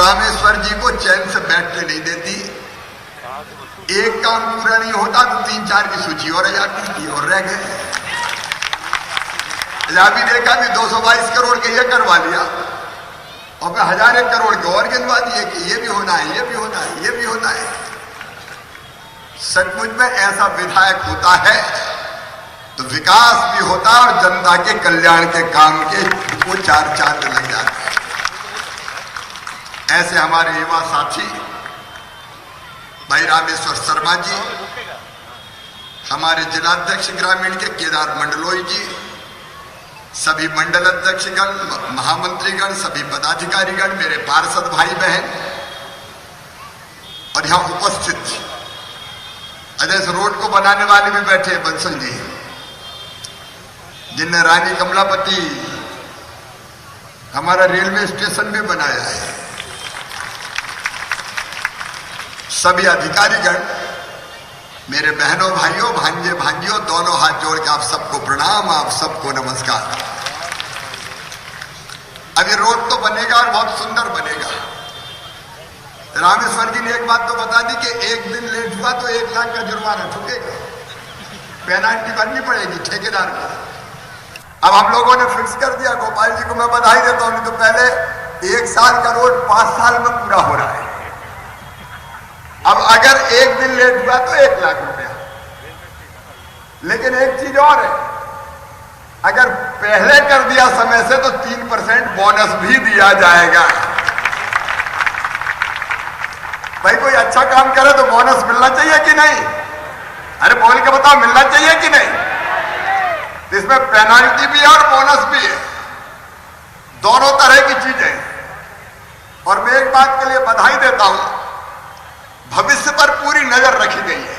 रामेश्वर जी को चैन से बैठने नहीं देती। एक काम पूरा नहीं होता तो 3-4 की सूची और आ जाती थी और रह गए। अभी देखा भी 222 करोड़ के ये करवा लिया और फिर 1000 करोड़ के और गिनवा दिए कि ये भी होना है, ये भी होना है, ये भी होना है। सचमुच में ऐसा विधायक होता है तो विकास भी होता है और जनता के कल्याण के काम के वो 4 चांद लग जाते हैं। ऐसे हमारे युवा साथी भाई रामेश्वर शर्मा जी, हमारे जिलाध्यक्ष ग्रामीण के केदार मंडलोई जी, सभी मंडल अध्यक्षगण, महामंत्रीगण, सभी पदाधिकारीगण, मेरे पार्षद भाई बहन और यहां उपस्थित अजय रोड को बनाने वाले भी बैठे बंसल जी, जिनने रानी कमलापति हमारा रेलवे स्टेशन भी बनाया है। सभी अधिकारीगण, मेरे बहनों भाइयों, भांजे भांजियों, दोनों हाथ जोड़ के आप सबको प्रणाम, आप सबको नमस्कार। अभी रोड तो बनेगा और बहुत सुंदर बनेगा। रामेश्वर जी ने एक बात तो बता दी कि एक दिन लेट हुआ तो 1 लाख का जुर्माना ठुकेगा, पेनाल्टी भरनी पड़ेगी ठेकेदार को। अब हम लोगों ने फिक्स कर दिया। गोपाल जी को मैं बधाई देता हूं, नहीं तो पहले 1 साल का रोड 5 साल में पूरा हो रहा है। अब अगर एक दिन लेट हुआ तो 1 लाख रुपया। लेकिन एक चीज और है, अगर पहले कर दिया समय से तो 3% बोनस भी दिया जाएगा। भाई कोई अच्छा काम करे तो बोनस मिलना चाहिए कि नहीं? अरे बोल के बताओ, मिलना चाहिए कि नहीं? तो इसमें पेनाल्टी भी है और बोनस भी है, दोनों तरह की चीजें। और मैं एक बात के लिए बधाई देता हूं, भविष्य पर पूरी नजर रखी गई है।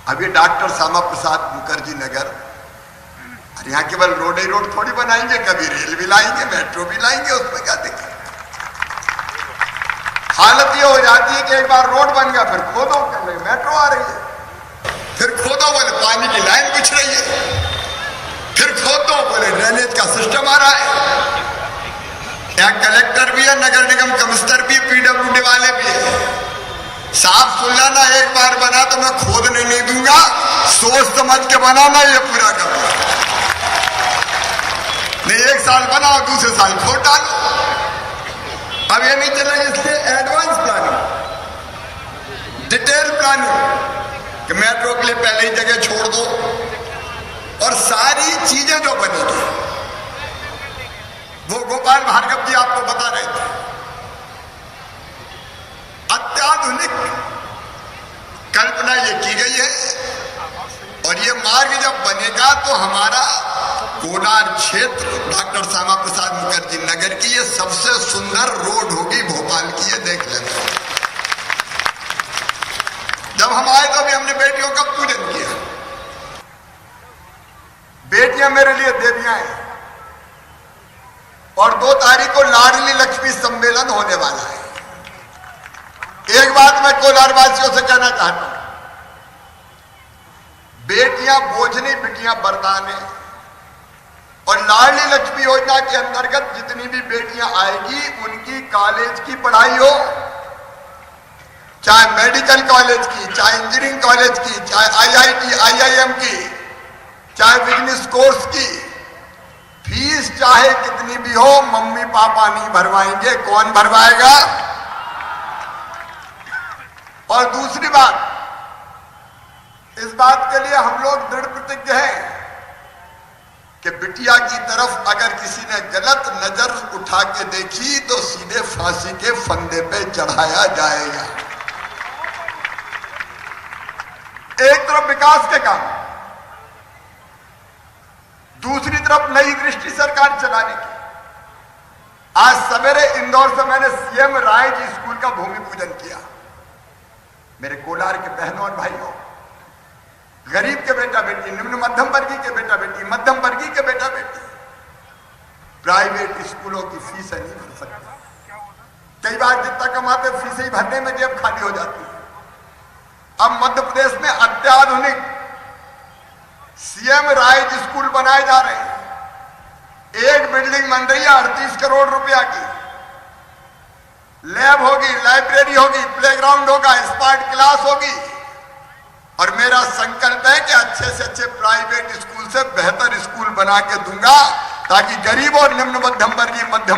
अभी डॉक्टर श्यामा प्रसाद मुखर्जी नगर, और यहां केवल रोड ही रोड थोड़ी बनाएंगे, कभी रेल भी लाएंगे, मेट्रो भी लाएंगे, उसमें क्या दिक्कत। हालत ये हो जाती है कि एक बार रोड बन गया, फिर खोदो, मेट्रो आ रही है, फिर खोदो बोले पानी की लाइन बिछ रही है, फिर खोदो बोले ड्रेनेज का सिस्टम आ रहा है। यहाँ कलेक्टर भी है, नगर निगम कमिश्नर भी, पीडब्ल्यूडी वाले भी है। साफ सुन लेना, एक बार बना तो मैं खोदने नहीं दूंगा, सोच समझ के बनाना, ये पूरा कर नहीं। 1 साल बनाओ, दूसरे साल खोद डालो। अब ये नहीं चलेगा, इसलिए एडवांस प्लानिंग, डिटेल प्लानिंग कि मेट्रो के लिए पहले ही जगह छोड़ दो, और सारी चीजें जो बनेगी वो गोपाल भार्गव जी आपको बता रहे थे। अत्याधुनिक कल्पना ये की गई है, और ये मार्ग जब बनेगा तो हमारा कोलार क्षेत्र, डॉक्टर श्यामा प्रसाद मुखर्जी नगर की ये सबसे सुंदर रोड होगी भोपाल की, ये देख लेना। जब हम आए तो भी हमने बेटियों का पूजन किया। बेटियां मेरे लिए देवियां हैं, और 2 तारीख को लाडली लक्ष्मी सम्मेलन होने वाला है। एक बात मैं कोलार वासियों से कहना चाहता हूं, बेटियां बोझ नहीं, बिटियां वरदान है। और लाडली लक्ष्मी योजना के अंतर्गत जितनी भी बेटियां आएगी, उनकी कॉलेज की पढ़ाई हो, चाहे मेडिकल कॉलेज की, चाहे इंजीनियरिंग कॉलेज की, चाहे आईआईटी आईआईएम की, चाहे बिजनेस कोर्स की, फीस चाहे कितनी भी हो, मम्मी पापा नहीं भरवाएंगे। कौन भरवाएगा? और दूसरी बात, इस बात के लिए हम लोग दृढ़ प्रतिज्ञ हैं कि बिटिया की तरफ अगर किसी ने गलत नजर उठा के देखी तो सीधे फांसी के फंदे पे चढ़ाया जाएगा। एक तरफ विकास के काम, दूसरी तरफ नई दृष्टि सरकार चलाने की। आज सवेरे इंदौर से मैंने सीएम राय जी स्कूल का भूमि पूजन किया। मेरे कोलार के बहनों और भाइयों, गरीब के बेटा बेटी, निम्न मध्यम वर्गीय के बेटा बेटी, मध्यम वर्गीय के बेटा बेटी प्राइवेट स्कूलों की फीस नहीं भर सकते। कई बार जितना कमाते फीस ही भरने में जेब खाली हो जाती है। अब मध्य प्रदेश में अत्याधुनिक सीएम राय स्कूल बनाए जा रहे हैं। एक बिल्डिंग बन रही है 38 करोड़ रुपया की। लैब होगी, लाइब्रेरी होगी, प्लेग्राउंड होगा, स्मार्ट क्लास होगी। और मेरा संकल्प है कि अच्छे से अच्छे प्राइवेट स्कूल से बेहतर स्कूल बना के दूंगा, ताकि गरीब और निम्न मध्यम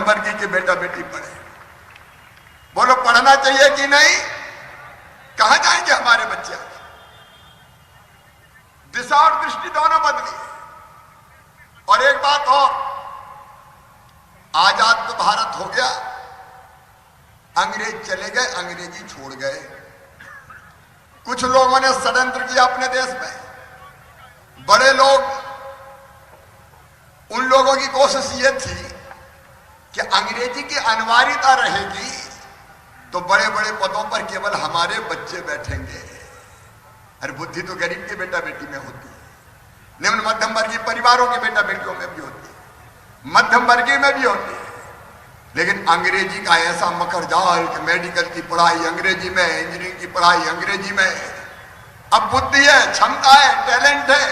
वर्गीय के बेटा बेटी पढ़े। बोलो पढ़ना चाहिए कि नहीं? कहां जाएंगे हमारे बच्चे? दिशा और दृष्टि दोनों बदली है। और एक बात और, आजाद तो भारत हो गया, अंग्रेज चले गए, अंग्रेजी छोड़ गए। कुछ लोगों ने षड्यंत्र किया अपने देश में। बड़े लोग, उन लोगों की कोशिश ये थी कि अंग्रेजी की अनिवार्यता रहेगी तो बड़े बड़े पदों पर केवल हमारे बच्चे बैठेंगे। अरे बुद्धि तो गरीब के बेटा बेटी में होती है, निम्न मध्यम वर्गीय परिवारों के बेटा बेटियों में भी होती है, मध्यम वर्गीय में भी होती है। लेकिन अंग्रेजी का ऐसा मकर जाल कि मेडिकल की पढ़ाई अंग्रेजी में, इंजीनियरिंग की पढ़ाई अंग्रेजी में। अब बुद्धि है, क्षमता है, टैलेंट है,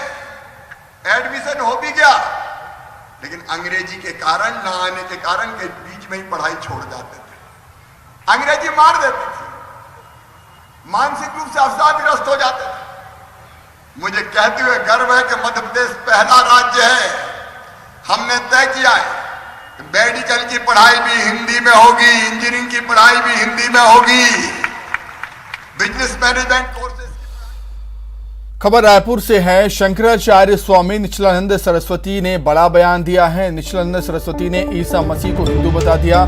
एडमिशन हो भी गया, लेकिन अंग्रेजी के कारण, ना आने के कारण के बीच में ही पढ़ाई छोड़ जाते थे। अंग्रेजी मार देती थी, मानसिक रूप से अवसादग्रस्त हो जाते थे। मुझे कहते हुए गर्व है कि मध्य प्रदेश पहला राज्य है, हमने तय किया है मेडिकल की पढ़ाई भी हिंदी में होगी, इंजीनियरिंग की पढ़ाई भी हिंदी में होगी, बिजनेस मैनेजमेंट कोर्सेज। खबर रायपुर से है। शंकराचार्य स्वामी निश्चलानंद सरस्वती ने बड़ा बयान दिया है। निश्चलानंद सरस्वती ने ईसा मसीह को हिंदू बता दिया।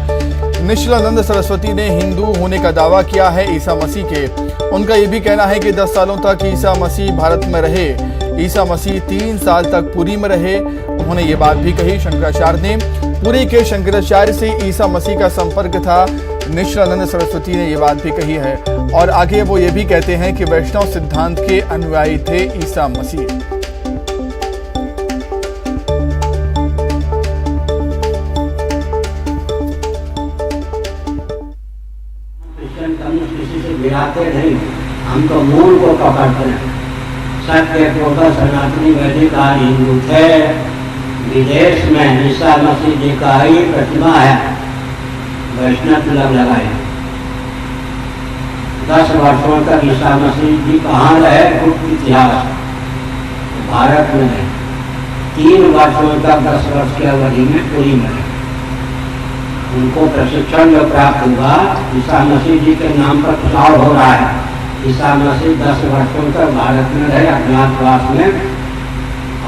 निश्चलानंद सरस्वती ने हिंदू होने का दावा किया है ईसा मसीह के। उनका यह भी कहना है कि 10 सालों तक ईसा मसीह भारत में रहे। ईसा मसीह 3 साल तक पुरी में रहे। उन्होंने ये बात भी कही। शंकराचार्य ने पुरी के शंकराचार्य से ईसा मसीह का संपर्क था। निश्चलानंद सरस्वती ने ये बात भी कही है। और आगे वो ये भी कहते हैं कि वैष्णव सिद्धांत के अनुयायी थे ईसा मसीह। क्रिश्चियन कम्युनिस्ट किसी से गिराते नहीं, हम तो मूल को पकड़ते हैं। सत्य को सनातनी वैदिक हिंदू थे। विदेश में ईसा मसीह जी का ही प्रतिमा है, वैष्णव तिलक लगाए। 10 वर्षों तक ईसा मसीह जी कहाँ रहे? गुप्त इतिहास भारत में रहे। 3 वर्षों तक 10 वर्ष की अवधि में पुरी में रहे। उनको प्रशिक्षण जो प्राप्त हुआ, ईसा मसीह जी के नाम पर प्रचार हो रहा है। ईसा मसीह 10 वर्षों तक भारत में रहे अज्ञातवास में,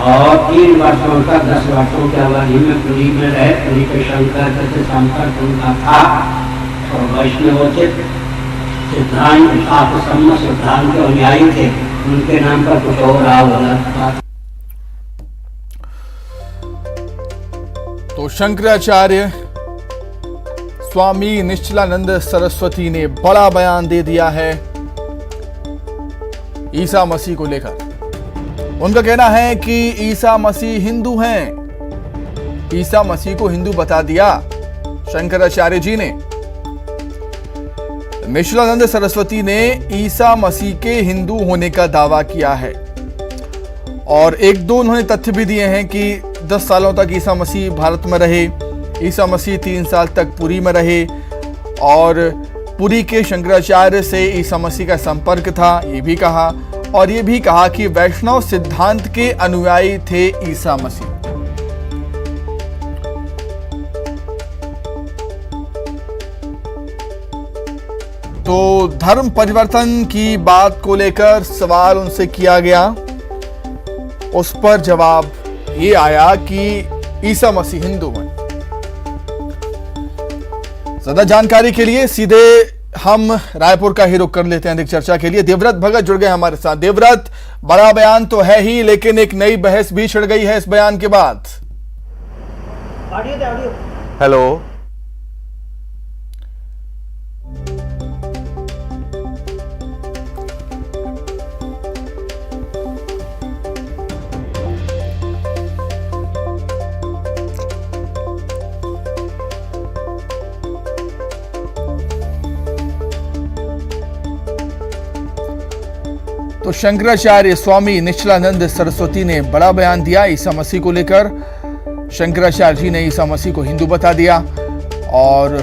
और 3 वर्षों तक 10 वर्षों की अवधि में पुरी में रहे। पुरी के शंकर से संपर्क उनका था और वैष्णवोचित सिद्धांत, शास्त्र सम्मत सिद्धांत के अनुयायी थे। उनके नाम पर कुछ हो रहा होगा। तो शंकराचार्य स्वामी निश्चलानंद सरस्वती ने बड़ा बयान दे दिया है ईसा मसीह को लेकर। उनका कहना है कि ईसा मसीह हिंदू हैं। ईसा मसीह को हिंदू बता दिया शंकराचार्य जी ने। निश्चलानंद सरस्वती ने ईसा मसीह के हिंदू होने का दावा किया है। और 1-2 उन्होंने तथ्य भी दिए हैं कि 10 सालों तक ईसा मसीह भारत में रहे। ईसा मसीह 3 साल तक पुरी में रहे और पुरी के शंकराचार्य से ईसा मसीह का संपर्क था, ये भी कहा। और ये भी कहा कि वैष्णव सिद्धांत के अनुयायी थे ईसा मसीह। तो धर्म परिवर्तन की बात को लेकर सवाल उनसे किया गया। उस पर जवाब ये आया कि ईसा मसीह हिंदू हैं। ज्यादा जानकारी के लिए सीधे हम रायपुर का ही रुख कर लेते हैं अधिक चर्चा के लिए। देवव्रत भगत जुड़ गए हमारे साथ। देवव्रत, बड़ा बयान तो है ही, लेकिन एक नई बहस भी छिड़ गई है इस बयान के बाद। हेलो, तो शंकराचार्य स्वामी निश्चलानंद सरस्वती ने बड़ा बयान दिया ईसा मसीह को लेकर। शंकराचार्य जी ने ईसा मसीह को हिंदू बता दिया और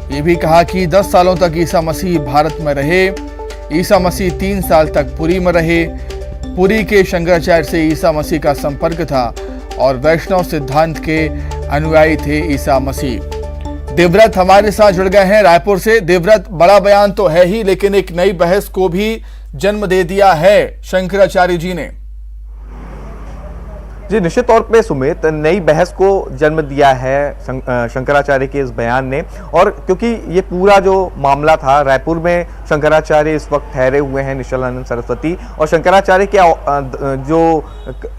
ये भी कहा कि 10 सालों तक ईसा मसीह भारत में रहे। ईसा मसीह 3 साल तक पुरी में रहे। पुरी के शंकराचार्य से ईसा मसीह का संपर्क था और वैष्णव सिद्धांत के अनुयायी थे ईसा मसीह। देवव्रत हमारे साथ जुड़ गए हैं रायपुर से। देवव्रत, बड़ा बयान तो है ही, लेकिन एक नई बहस को भी जन्म दे दिया है शंकराचार्य जी ने। जी, निश्चित तौर पे सुमित, नई बहस को जन्म दिया है शंकराचार्य के इस बयान ने। और क्योंकि ये पूरा जो मामला था, रायपुर में शंकराचार्य इस वक्त ठहरे हुए हैं, निश्चलानंद सरस्वती, और शंकराचार्य के जो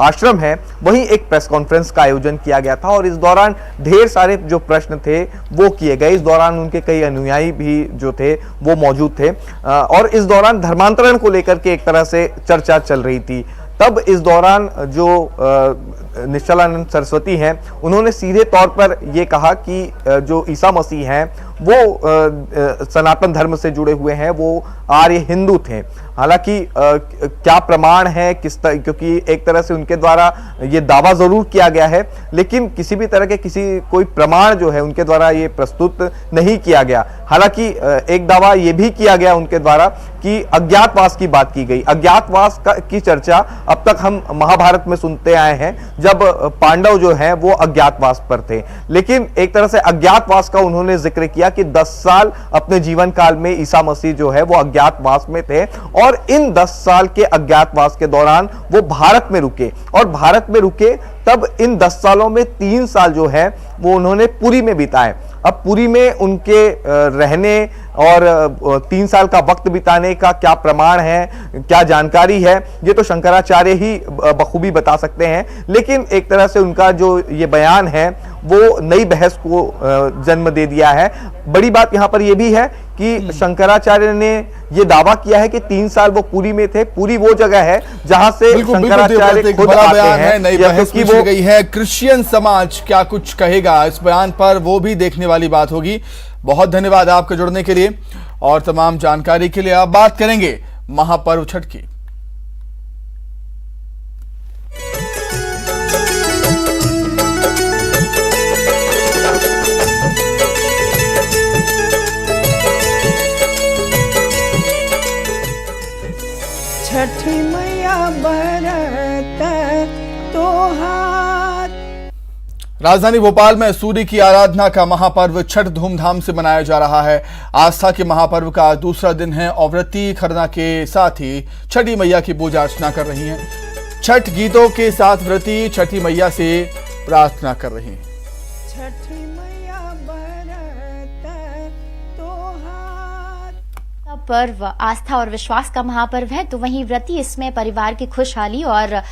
आश्रम है वहीं एक प्रेस कॉन्फ्रेंस का आयोजन किया गया था और इस दौरान ढेर सारे जो प्रश्न थे वो किए गए। इस दौरान उनके कई अनुयायी भी जो थे वो मौजूद थे और इस दौरान धर्मांतरण को लेकर के एक तरह से चर्चा चल रही थी। तब इस दौरान जो निश्चलानंद सरस्वती हैं, उन्होंने सीधे तौर पर ये कहा कि जो ईसा मसीह हैं वो सनातन धर्म से जुड़े हुए हैं, वो आर्य हिंदू थे। हालांकि क्या प्रमाण है, क्योंकि एक तरह से उनके द्वारा ये दावा जरूर किया गया है, लेकिन किसी भी तरह के कोई प्रमाण जो है उनके द्वारा ये प्रस्तुत नहीं किया गया। हालांकि एक दावा ये भी किया गया उनके द्वारा कि अज्ञातवास की बात की गई। अज्ञातवास की चर्चा अब तक हम महाभारत में सुनते आए हैं, जब पांडव जो हैं वो अज्ञातवास पर थे, लेकिन एक तरह से अज्ञातवास का उन्होंने जिक्र किया कि 10 साल अपने जीवन काल में ईसा मसीह जो है वो अज्ञातवास में थे और इन 10 साल के अज्ञातवास के दौरान वो भारत में रुके और भारत में रुके तब इन 10 सालों में 3 साल जो है वो उन्होंने पुरी में बिताए। अब पुरी में उनके रहने और 3 साल का वक्त बिताने का क्या प्रमाण है, क्या जानकारी है, ये तो शंकराचार्य ही बखूबी बता सकते हैं। लेकिन एक तरह से उनका जो ये बयान है वो नई बहस को जन्म दे दिया है। बड़ी बात यहाँ पर यह भी है कि शंकराचार्य ने ये दावा किया है कि 3 साल वो पुरी में थे। पुरी वो जगह है जहां से शंकराचार्य खुद आते हैं। नई बहस की वो गई है। क्रिश्चियन समाज क्या कुछ कहेगा इस बयान पर, वो भी देखने वाली बात होगी। बहुत धन्यवाद आपके जुड़ने के लिए और तमाम जानकारी के लिए। अब बात करेंगे महापर्व छठ की। छठी मैया बरत तोहार। राजधानी भोपाल में सूर्य की आराधना का महापर्व छठ धूमधाम से मनाया जा रहा है। आस्था के महापर्व का दूसरा दिन है और व्रती खरना के साथ ही छठी मैया की पूजा अर्चना कर रही हैं। छठ गीतों के साथ व्रती छठी मैया से प्रार्थना कर रही हैं। छठी मैया बरत तोहार। पर्व आस्था और विश्वास का महापर्व है, तो वहीं व्रती इसमें परिवार की खुशहाली और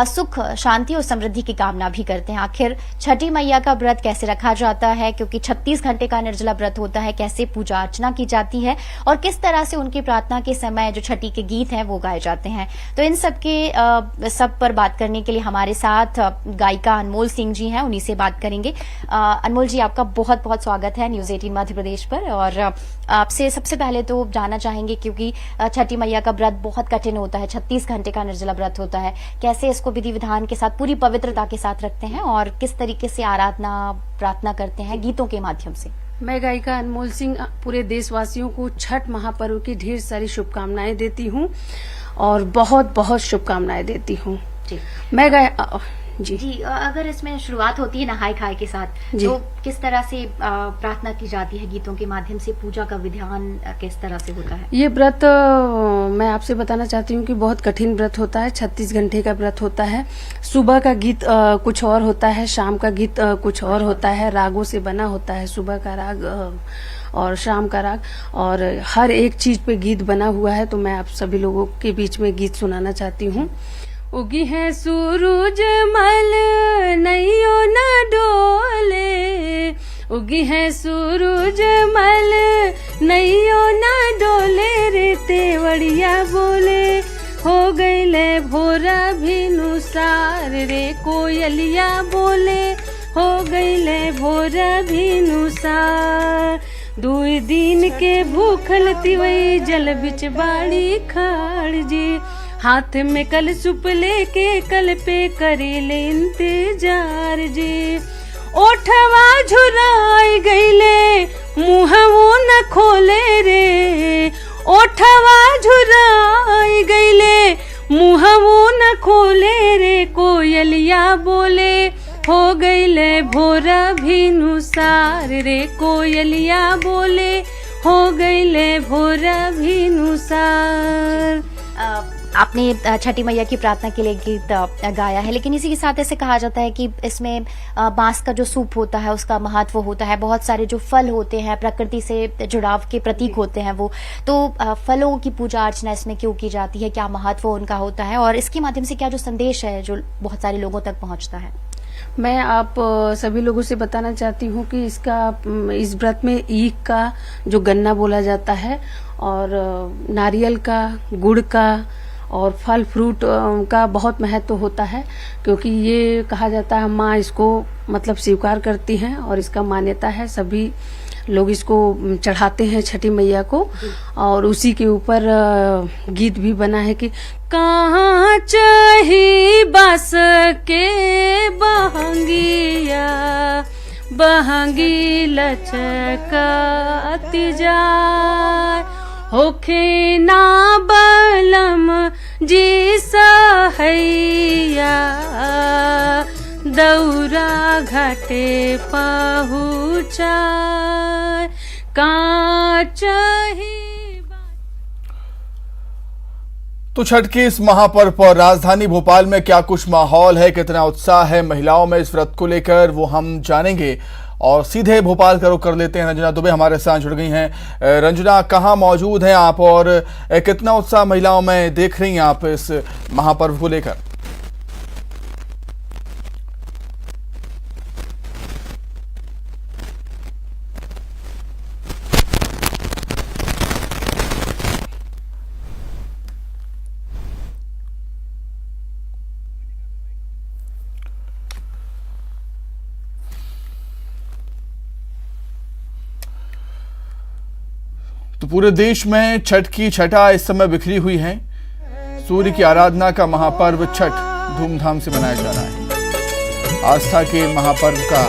सुख शांति और समृद्धि की कामना भी करते हैं। आखिर छठी मैया का व्रत कैसे रखा जाता है, क्योंकि 36 घंटे का निर्जला व्रत होता है, कैसे पूजा अर्चना की जाती है और किस तरह से उनकी प्रार्थना के समय जो छठी के गीत हैं वो गाए जाते हैं, तो इन सब पर बात करने के लिए हमारे साथ गायिका अनमोल सिंह जी हैं, उन्हीं से बात करेंगे। अनमोल जी, आपका बहुत बहुत स्वागत है न्यूज 18 मध्य प्रदेश पर। और आपसे सबसे पहले तो जानना चाहेंगे, क्योंकि छठी मैया का व्रत बहुत कठिन होता है, 36 घंटे का निर्जला व्रत होता है, कैसे इसको विधि विधान के साथ पूरी पवित्रता के साथ रखते हैं और किस तरीके से आराधना प्रार्थना करते हैं गीतों के माध्यम से? मैं गायिका अनमोल सिंह पूरे देशवासियों को छठ महापर्व की ढेर सारी शुभकामनाएं देती हूं और बहुत बहुत शुभकामनाएं देती हूं। जी, अगर इसमें शुरुआत होती है नहाय खाए के साथ, तो किस तरह से प्रार्थना की जाती है गीतों के माध्यम से, पूजा का विधान किस तरह से होता है? ये व्रत मैं आपसे बताना चाहती हूँ कि बहुत कठिन व्रत होता है, 36 घंटे का व्रत होता है। सुबह का गीत कुछ और होता है, शाम का गीत कुछ और होता है, रागों से बना होता है, सुबह का राग और शाम का राग, और हर एक चीज पे गीत बना हुआ है। तो मैं आप सभी लोगों के बीच में गीत सुनाना चाहती हूँ। उगी है सूरज मल नैयो न डोले, उगी है सूरज मल नैयो न डोले, रे तेवड़िया बोले हो गईले भोरा भिनुसार, रे कोयलिया बोले हो गईले भोरा भिनुसार। 2 दिन के भूखल तिवई जल बिच बाड़ी खाड़ जी, हाथ में कल सुप लेके कल पे करेले इंतजार जी। ओठवा झुराई गईले मुहवो न खोले रे, ओठवा झुराई गईले मुहवो न खोले रे, कोयलिया बोले हो गईले भोर भिनुसार रे, कोयलिया बोले हो गईले भोर भिनुसार। आपने छठी मैया की प्रार्थना के लिए गीत गाया है, लेकिन इसी के साथ ऐसे कहा जाता है कि इसमें बांस का जो सूप होता है उसका महत्व होता है, बहुत सारे जो फल होते हैं प्रकृति से जुड़ाव के प्रतीक होते हैं वो, तो फलों की पूजा अर्चना इसमें क्यों की जाती है, क्या महत्व उनका होता है और इसके माध्यम से क्या जो संदेश है जो बहुत सारे लोगों तक पहुंचता है? मैं आप सभी लोगों से बताना चाहती हूँ कि इस व्रत में ईख का जो गन्ना बोला जाता है और नारियल का, गुड़ का और फल फ्रूट का बहुत महत्व होता है, क्योंकि ये कहा जाता है माँ इसको मतलब स्वीकार करती हैं और इसका मान्यता है, सभी लोग इसको चढ़ाते हैं छठी मैया को। और उसी के ऊपर गीत भी बना है कि कहाँ चही बस के बहंगिया, बहंगी लचकती जाए, होखे ना बलम जी सहैया, दौरा घाटे पहुँचाए, कांच ही। तो छठ के इस महापर्व पर राजधानी भोपाल में क्या कुछ माहौल है, कितना उत्साह है महिलाओं में इस व्रत को लेकर, वो हम जानेंगे। और सीधे भोपाल का रुख कर लेते हैं, रंजना दुबे हमारे साथ जुड़ गई हैं। रंजना, कहाँ मौजूद हैं आप और कितना उत्साह महिलाओं में देख रही हैं आप इस महापर्व को लेकर? तो पूरे देश में छठ की छठा इस समय बिखरी हुई है। सूर्य की आराधना का महापर्व छठ धूमधाम से मनाया जा रहा है। आस्था के महापर्व का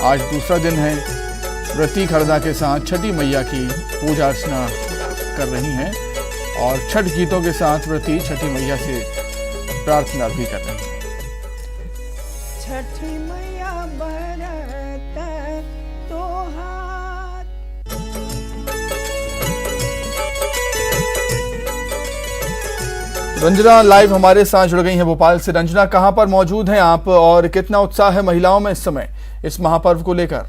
आज दूसरा दिन है। व्रती खरना के साथ छठी मैया की पूजा अर्चना कर रही हैं और छठ गीतों के साथ व्रती छठी मैया से प्रार्थना भी कर रही हैं। छठी मैया बरत तोहार, रंजना लाइव हमारे साथ जुड़ गई हैं भोपाल से। रंजना, कहां पर मौजूद हैं आप और कितना उत्साह है महिलाओं में इस समय इस महापर्व को लेकर?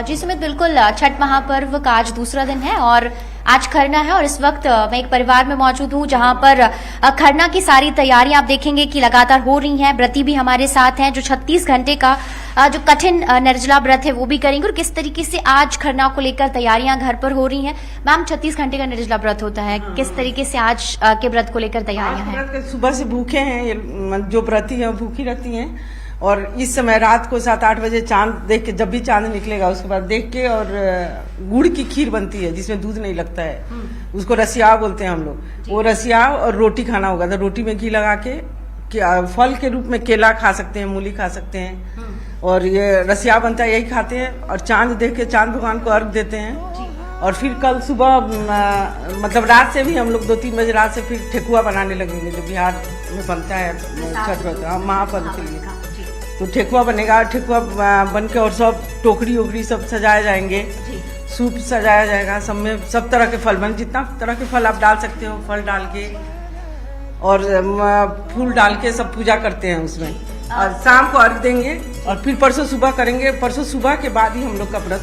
जी सुमित, बिल्कुल छठ महापर्व का आज दूसरा दिन है और आज खरना है और इस वक्त मैं एक परिवार में मौजूद हूं जहां पर खरना की सारी तैयारियां आप देखेंगे कि लगातार हो रही हैं। व्रती भी हमारे साथ हैं जो 36 घंटे का जो कठिन निर्जला व्रत है वो भी करेंगे और किस तरीके से आज खरना को लेकर तैयारियां घर पर हो रही हैं। मैम, 36 घंटे का निर्जला व्रत होता है, किस तरीके से आज के व्रत को लेकर तैयारियां हैं? सुबह से भूखे हैं, ये जो व्रती हैं भूखी रहती हैं और इस समय रात को 7-8 बजे चांद देख के, जब भी चांद निकलेगा उसके बाद देख के, और गुड़ की खीर बनती है जिसमें दूध नहीं लगता है, उसको रसिया बोलते हैं हम लोग। वो रसिया और रोटी खाना होगा, तो रोटी में घी लगा के फल के रूप में केला खा सकते हैं, मूली खा सकते हैं और ये रसिया बनता है, यही खाते हैं और चांद देख के चांद भगवान को अर्घ देते हैं। और फिर कल सुबह मतलब रात से भी हम लोग 2-3 बजे रात से फिर ठेकुआ बनाने लगेंगे, जो बिहार में बनता है छठ व्रत महापर्व के लिए। तो ठेकुआ बनेगा, ठेकुआ बन के और सब टोकरी ओकरी सब सजाए जाएंगे, सूप सजाया जाएगा, सब में सब तरह के फल बन, जितना तरह के फल आप डाल सकते हो फल डाल के और फूल डाल के सब पूजा करते हैं उसमें। और शाम को अर्घ देंगे और फिर परसों सुबह करेंगे। परसों सुबह के बाद ही हम लोग का व्रत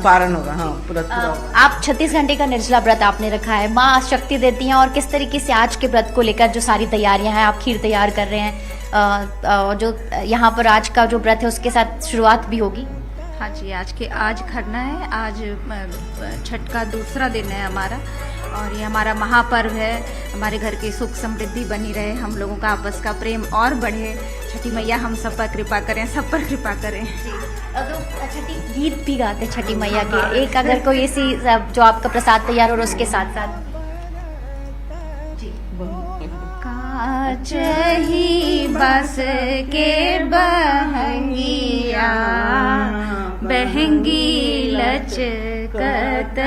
पारण होगा। हाँ, व्रत पूरा। आप 36 घंटे का निर्जला व्रत आपने रखा है, माँ शक्ति देती हैं और किस तरीके से आज के व्रत को लेकर जो सारी तैयारियां हैं, आप खीर तैयार कर रहे हैं, जो यहाँ पर आज का जो व्रत है उसके साथ शुरुआत भी होगी। हाँ जी, आज खरना है, आज छठ का दूसरा दिन है हमारा और ये हमारा महापर्व है। हमारे घर की सुख समृद्धि बनी रहे, हम लोगों का आपस का प्रेम और बढ़े, छठी मैया हम सब पर कृपा करें, सब पर कृपा करें। छठी गीत भी गाते छठी मैया के, एक अगर कोई ऐसी जो आपका प्रसाद तैयार हो उसके साथ साथ नाचही बस के बहंगिया बहंगी लचकत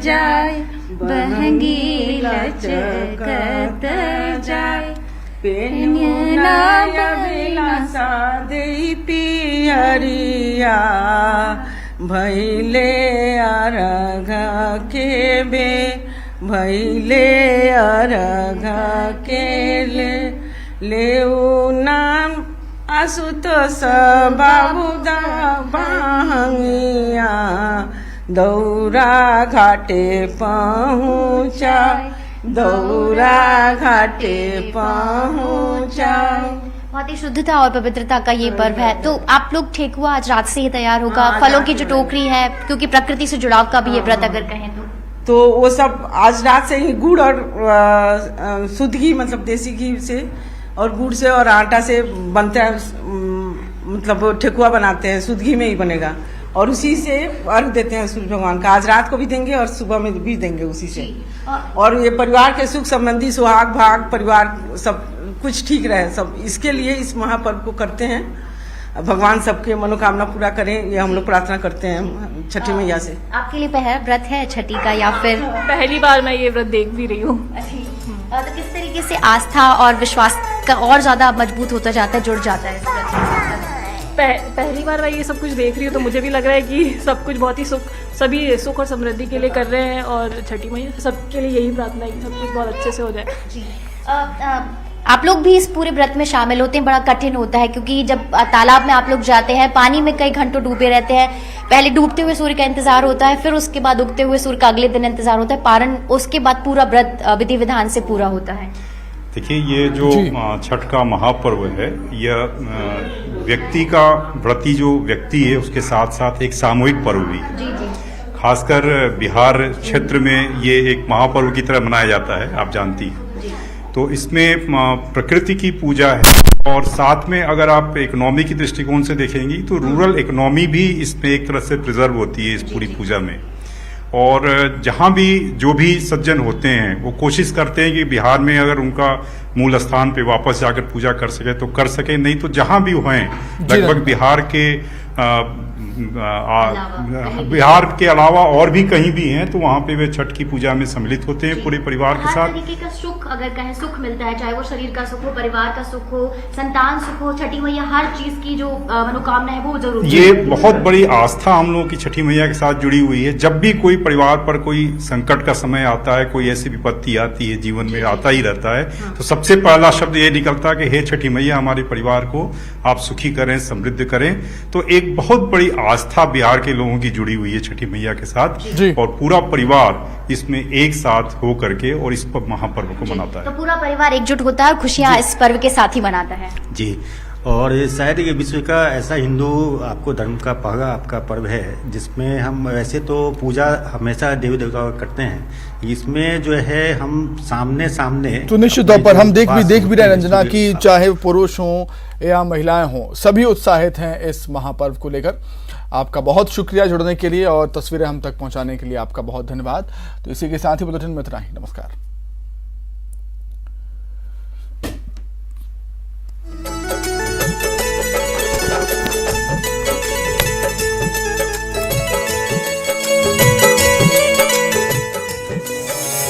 जाय बहंगी लचकत जाय पेन्युना बिलासा दे पियरिया भैले अरघ के बे भैले अरघ के लेऊ नाम आशुतोष बाबूदा बहंगिया दौरा घाटे पहुँचा दौरा घाटे पहुँचा। बहुत ही शुद्धता और पवित्रता का ये पर्व है। तो आप लोग ठेकुआ आज रात से ही तैयार होगा, फलों की जो टोकरी है, क्योंकि प्रकृति से जुड़ाव का भी ये व्रत अगर कहें तो वो सब आज रात से ही गुड़ और शुद्ध घी मतलब देसी घी से और गुड़ से और आटा से बनता है, मतलब ठेकुआ बनाते हैं, शुद्ध घी में ही बनेगा और उसी से अर्घ देते हैं सूर्य भगवान का। आज रात को भी देंगे और सुबह में भी देंगे उसी से। और ये परिवार के सुख संबंधी सुहाग भाग परिवार सब कुछ ठीक रहे, सब इसके लिए इस महापर्व को करते हैं। भगवान सबके मनोकामना पूरा करें, ये हम लोग प्रार्थना करते हैं छठी मैया से। आपके लिए पहला व्रत है छठी का या फिर पहली बार मैं ये व्रत देख भी रही हूँ। तो किस तरीके से आस्था और विश्वास का और ज्यादा मजबूत होता जाता है, जुड़ जाता है इस व्रत के साथ? पहली बार मैं ये सब कुछ देख रही हूँ तो मुझे भी लग रहा है कि सब कुछ बहुत ही सभी सुख और समृद्धि के लिए कर रहे हैं और छठी मैया सबके लिए यही प्रार्थना है कि सब कुछ बहुत अच्छे से हो जाए। जी आप लोग भी इस पूरे व्रत में शामिल होते हैं। बड़ा कठिन होता है क्योंकि जब तालाब में आप लोग जाते हैं, पानी में कई घंटों डूबे रहते हैं। पहले डूबते हुए सूर्य का इंतजार होता है, फिर उसके बाद उगते हुए सूर्य का अगले दिन इंतजार होता है, पारण उसके बाद पूरा व्रत विधि विधान से पूरा होता है। देखिए, ये जो छठ का महापर्व है, यह व्यक्ति का व्रती जो व्यक्ति है उसके साथ साथ एक सामूहिक पर्व भी है। खासकर बिहार क्षेत्र में ये एक महापर्व की तरह मनाया जाता है, आप जानती हैं। तो इसमें प्रकृति की पूजा है और साथ में अगर आप इकोनॉमी की दृष्टिकोण से देखेंगी तो रूरल इकोनॉमी भी इसमें एक तरह से प्रिजर्व होती है इस पूरी पूजा में। और जहाँ भी जो भी सज्जन होते हैं वो कोशिश करते हैं कि बिहार में अगर उनका मूल स्थान पे वापस जाकर पूजा कर सके तो कर सके, नहीं तो जहाँ भी हुए लगभग बिहार के अलावा और भी कहीं भी हैं तो वहाँ पे वे छठ की पूजा में सम्मिलित होते हैं पूरे परिवार के साथ। हर तरीके का सुख अगर कहें सुख मिलता है, चाहे वो शरीर का सुख हो, परिवार का सुख हो, संतान सुख हो, छठी मैया हर चीज की जो मनोकामना है वो जरूर। ये बहुत बड़ी आस्था हम लोगों की छठी मैया के साथ जुड़ी हुई है। जब भी कोई परिवार पर कोई संकट का समय आता है, कोई ऐसी विपत्ति आती है, जीवन में आता ही रहता है, तो सबसे पहला शब्द ये निकलता है कि हे छठी मैया हमारे परिवार को आप सुखी करें, समृद्ध करें। तो एक बहुत बड़ी आस्था बिहार के लोगों की जुड़ी हुई है छठी मैया के साथ और पूरा परिवार इसमें एक साथ हो करके और इस महापर्व को मनाता है। तो पूरा परिवार एकजुट होता है और खुशियां इस पर्व के साथ ही मनाता है। जी, और शायद ये विश्व का ऐसा हिंदू आपको धर्म का पहला आपका पर्व है जिसमें हम वैसे तो पूजा हमेशा देवी देवताओं का करते हैं, इसमें जो है हम सामने तो निश्चित तौर पर हम देख भी रहे रंजना की चाहे पुरुष हों या महिलाएं हों, सभी उत्साहित हैं इस महापर्व को लेकर। आपका बहुत शुक्रिया जुड़ने के लिए और तस्वीरें हम तक पहुंचाने के लिए आपका बहुत धन्यवाद। तो इसी के साथ ही बुलेटिन में इतना ही। नमस्कार।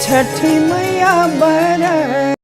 छठी मैया बर